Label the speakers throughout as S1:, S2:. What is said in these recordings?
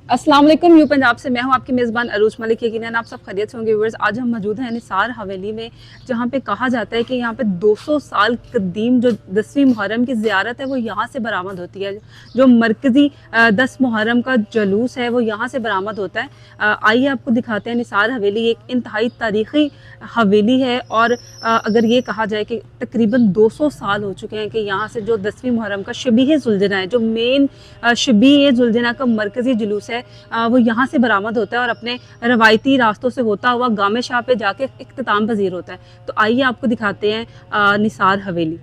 S1: अस्सलाम वालेकुम, न्यू पंजाब से मैं हूं आपकी मेज़बान अरूज मलिक। यकीनन आप सब खैरियत से होंगे व्यूअर्स। आज हम मौजूद हैं निसार हवेली में, जहां पे कहा जाता है कि यहां पे 200 साल कदीम जो 10वीं मुहर्रम की ज़ियारत है वो यहां से बरामद होती है। जो मरकज़ी 10 मुहर्रम का जुलूस है वो यहां से बरामद होता है। आइए आपको दिखाते हैं। निसार हवेली एक इंतहाई तारीख़ी हवेली है और अगर ये कहा जाए कि तकरीबन 200 साल हो चुके हैं कि यहाँ से जो 10वीं मुहर्रम का शबीह जुलजना है, जो मेन शबीह जुलजना का मरकज़ी जुलूस है, वो यहाँ से बरामद होता है और अपने रवायती रास्तों से होता हुआ गामे शाह पे जाके इख्तिताम पजीर होता है। तो आइए आपको दिखाते हैं निसार हवेली।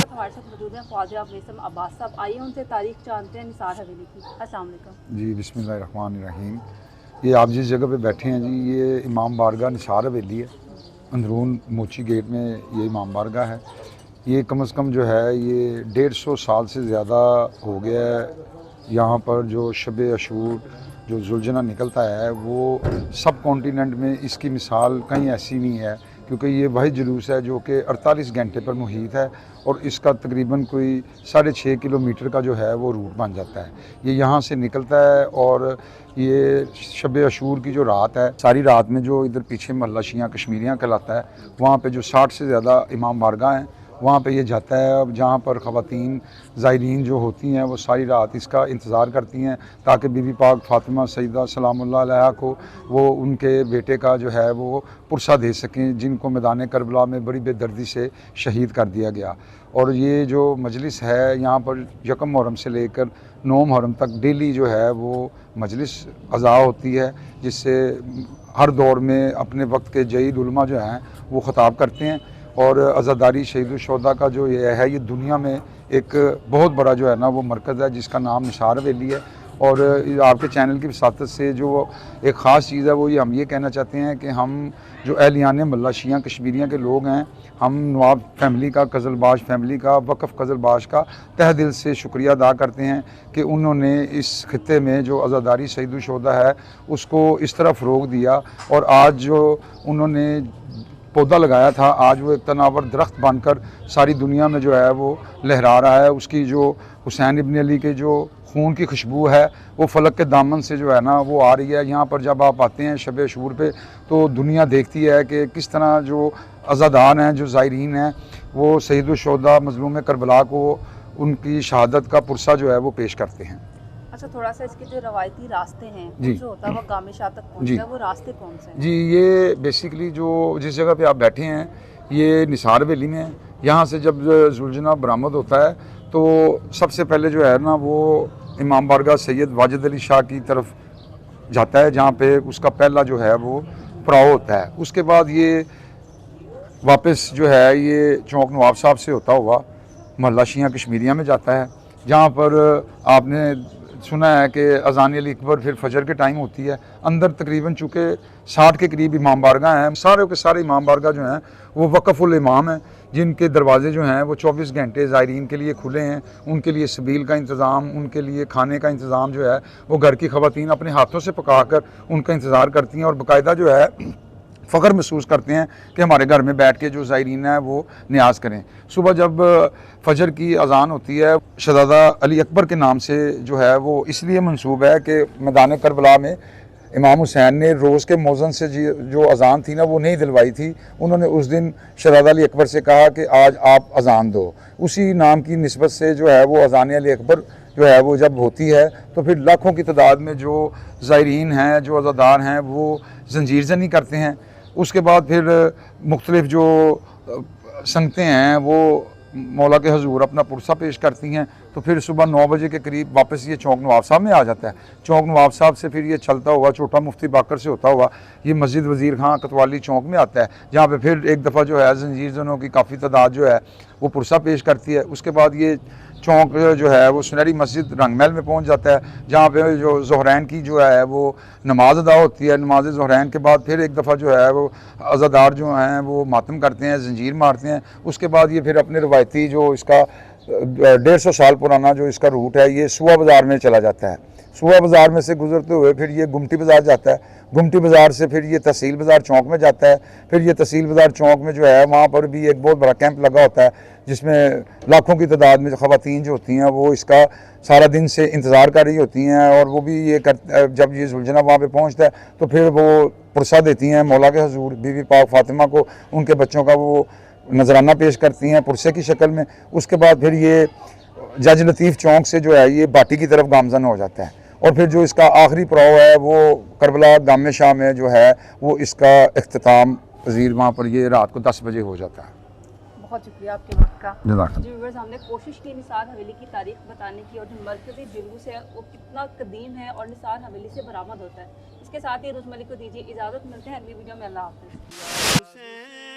S1: हमारे साथ मौजूद हैं ख्वाजा मेसम अब्बास साहब। आइए उनसे तारीख जानते हैं निसार हवेली की। अस्सलाम वालेकुम
S2: जी, बिस्मिल्लाहिर्रहमानिर्रहीम। ये आप जिस जगह पे बैठे हैं जी, ये इमाम बारगाह निसार हवेली है। अंदरून मोची गेट में ये इमाम बारगाह है। ये कम से कम जो है ये 150 साल से ज़्यादा हो गया है। यहाँ पर जो शब अशूर जो जुलजना निकलता है वो सब कॉन्टिनेंट में इसकी मिसाल कहीं ऐसी नहीं है, क्योंकि ये वही जुलूस है जो कि 48 घंटे पर मुहित है और इसका तकरीबन कोई 6.5 किलोमीटर का जो है वो रूट बन जाता है। ये यहाँ से निकलता है और ये शब अशूर की जो रात है, सारी रात में जो इधर पीछे महल्ला शिया कश्मीरियाँ कहलाता है, वहाँ पे जो 60 से ज़्यादा इमाम बारगाह हैं वहाँ पे ये जाता है। अब जहाँ पर ख़वातीन ज़ायरीन जो होती हैं वो सारी रात इसका इंतज़ार करती हैं ताकि बीबी पाक फ़ातिमा सईदा सलामुल्लाह अलैहा को वो उनके बेटे का जो है वो पुरसा दे सकें, जिनको मैदान करबला में बड़ी बेदर्दी से शहीद कर दिया गया। और ये जो मजलिस है यहाँ पर 1 मुहर्रम से लेकर 9 मुहर्रम तक डेली जो है वो मजलिस अज़ा होती है, जिससे हर दौर में अपने वक्त के जईद उलमा जो हैं वो ख़िताब करते हैं। और अज़ादारी शहीद-उश-शोहदा का जो ये है, ये दुनिया में एक बहुत बड़ा जो है ना वो मरकज़ है जिसका नाम निसार हवेली है। और आपके चैनल की वसातत से जो एक ख़ास चीज़ है वो ये हम ये कहना चाहते हैं कि हम जो अहलियान महल्ला शिया कश्मीरियाँ के लोग हैं, हम नवाब फैमिली का, कज़लबाश फैमिली का, वक़फ़ कज़लबाश का तहे दिल से शुक्रिया अदा करते हैं कि उन्होंने इस खित्ते में जो अज़ादारी शहीद-उश-शोहदा है उसको इस तरह फ़रोग़ दिया। और आज जो उन्होंने पौधा लगाया था, आज वो एक तनावर दरख्त बनकर सारी दुनिया में जो है वो लहरा रहा है। उसकी जो हुसैन इब्न अली के जो खून की खुशबू है वो फ़लक के दामन से जो है ना वो आ रही है। यहाँ पर जब आप आते हैं शब अशूर पे तो दुनिया देखती है कि किस तरह जो अज़ादार हैं, जो ज़ायरीन हैं, वो शहीद-उश-शोहदा मज़लूम करबला को उनकी शहादत का पुरसा जो है वो पेश करते हैं।
S1: अच्छा, थोड़ा सा इसके जो रवायती रास्ते हैं
S2: जी
S1: जो होता है वो गामे शाह तक
S2: जी
S1: पहुँचता है, वो रास्ते कौन से हैं?
S2: जी, ये बेसिकली जो जिस जगह पे आप बैठे हैं ये निसार हवेली में है। यहाँ से जब जुलजना बरामद होता है तो सबसे पहले जो है ना वो इमाम बारगाह सैयद वाजिद अली शाह की तरफ जाता है, जहाँ पे उसका पहला जो है वो पड़ाव होता है। उसके बाद ये वापस जो है ये चौक नवाब साहब से होता हुआ महल्ला शिया कश्मीरियाँ में जाता है, जहाँ पर आपने सुना है कि अज़ान अल अकबर फिर फजर के टाइम होती है। अंदर तकरीबन चूँकि 60 के करीब इमाम बारगाह हैं, सारे के सारे इमाम बारगाह जो हैं वो वक़फ़ुल इमाम हैं, जिनके दरवाज़े जो हैं वो 24 घंटे ज़ायरीन के लिए खुले हैं। उनके लिए सबील का इंतज़ाम, उनके लिए खाने का इंतज़ाम जो है वो घर की ख़वातीन अपने हाथों से पका कर उनका इंतज़ार करती हैं और बाकायदा जो है फ़ख्र महसूस करते हैं कि हमारे घर में बैठ के जो ज़ायरीन है वो न्याज करें। सुबह जब फजर की अज़ान होती है, शहज़ादा अली अकबर के नाम से जो है वो इसलिए मंसूब है कि मैदान करबला में इमाम हुसैन ने रोज़ के मौज़न से जो अज़ान थी ना वो नहीं दिलवाई थी। उन्होंने उस दिन शहज़ादा अली अकबर से कहा कि आज आप अज़ान दो। उसी नाम की निस्बत से जो है वो अज़ान अली अकबर जो है वो जब होती है तो फिर लाखों की तादाद में जो ज़ायरीन हैं, जो अज़ादार हैं, वो ज़ंजीर ज़नी करते हैं। उसके बाद फिर मुख्तलिफ़ जो संगतें हैं वो मौला के हजूर अपना पुरसा पेश करती हैं, तो फिर सुबह 9 बजे के करीब वापस ये चौक नवाब साहब में आ जाता है। चौक नवाब साहब से फिर ये चलता हुआ छोटा मुफ्ती बाकर से होता हुआ ये मस्जिद वज़ीर खां कोतवाली चौक में आता है, जहाँ पे फिर एक दफ़ा जो है जंजीर जनों की काफ़ी तादाद जो है वो पुरसा पेश करती है। उसके बाद ये चौक जो है वो सुनहरी मस्जिद रंगमहल में पहुंच जाता है, जहाँ पे जो ज़ोहरैन की जो है वो नमाज अदा होती है। नमाज ज़ोहरैन के बाद फिर एक दफ़ा जो है वो अज़ादार जो हैं वो मातम करते हैं, जंजीर मारते हैं। उसके बाद ये फिर अपने रवायती जो इसका 150 साल पुराना जो इसका रूट है ये सुआ बाज़ार में चला जाता है। सुआ बाज़ार में से गुजरते हुए फिर ये गुमटी बाज़ार जाता है। गुमटी बाज़ार से फिर ये तहसील बाज़ार चौक में जाता है। फिर ये तहसील बाज़ार चौक में जो है वहाँ पर भी एक बहुत बड़ा कैंप लगा होता है, जिसमें लाखों की तादाद में ख़वातीन जो होती हैं वो इसका सारा दिन से इंतज़ार कर रही होती हैं। और वो भी ये जब ये जुलझना वहाँ पे पहुँचता है तो फिर वो पुरसा देती हैं मौला के हजूर बीवी पाक फातिमा को, उनके बच्चों का वो नजराना पेश करती हैं पुरसे की शक्ल में। उसके बाद फिर ये जज लतीफ़ चौक से जो है ये बाटी की तरफ गामजन हो जाता है। और फिर जो इसका आखिरी पड़ाव है वो करबला गामे शाह में जो है वो इसका इख्तिताम वज़ीर वहाँ पर ये रात को 10 बजे हो जाता है।
S1: बहुत शुक्रिया आपके वक्त का।
S2: जज़ाकल्लाह।
S1: जी व्यूअर्स, हमने कोशिश की निसार हवेली की तारीख बताने की और जो मरकज़ी जुलूस है वो कितना कदीम है और निसार हवेली से बरामद होता है। इसके साथ ही रोज़ मलिक को दीजिए इजाज़त, मिलते हैं अगली वीडियो में। अल्लाह हाफ़िज़।